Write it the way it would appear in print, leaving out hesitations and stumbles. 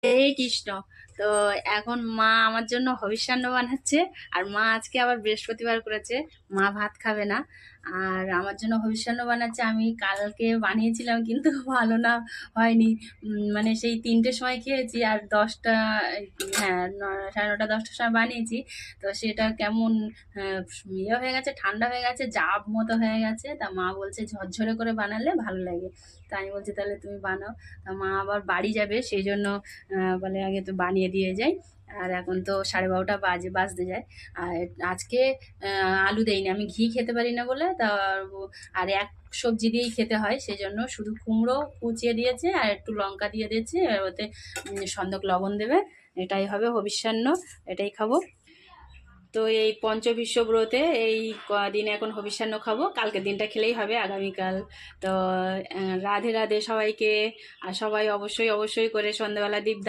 এই কৃষ্ণ। তো এখন মা আমার জন্য হবিষ্যান্ন বানাচ্ছে। আর মা আজকে আবার বৃহস্পতিবার করেছে, মা ভাত খাবে না। আর আমার জন্য হবিষ্যান্ন বানাচ্ছে। আমি কালকে বানিয়েছিলাম কিন্তু ভালো না, হয়নি। মানে সেই ৩টের সময় খেয়েছি, আর 10টা, হ্যাঁ, 9:30 10টার সময় বানিয়েছি। তো সেটা কেমন ইয়ে হয়ে গেছে, ঠান্ডা হয়ে গেছে, জাব মতো হয়ে গেছে। তা মা বলছে ঝরঝরে করে বানালে ভালো লাগে। তা আমি বলছি তাহলে তুমি বানাও। তা মা আবার বাড়ি যাবে, সেই জন্য বলে আগে তো বানিয়ে দিয়ে যাই। আর এখন তো 12:30 বাজতে যায়। আর আজকে আলু দেয়নি, আমি ঘি খেতে পারি না বলে। তা আর এক সবজি দিয়েই খেতে হয়, সেই জন্য শুধু কুমড়ো কুচিয়ে দিয়েছে আর একটু লঙ্কা দিয়ে দিয়েছে, আর ওতে সন্দক লবণ দেবে। এটাই হবে হবিষ্যান্ন, এটাই খাবো। তো এই পঞ্চবিশ্ব ব্রতে এই কদিন এখন হবিষ্যান্ন খাবো, কালকের দিনটা খেলেই হবে আগামীকাল। তো রাধে রাধে সবাইকে। আর সবাই অবশ্যই অবশ্যই করে সন্ধ্যাবেলা দীপদান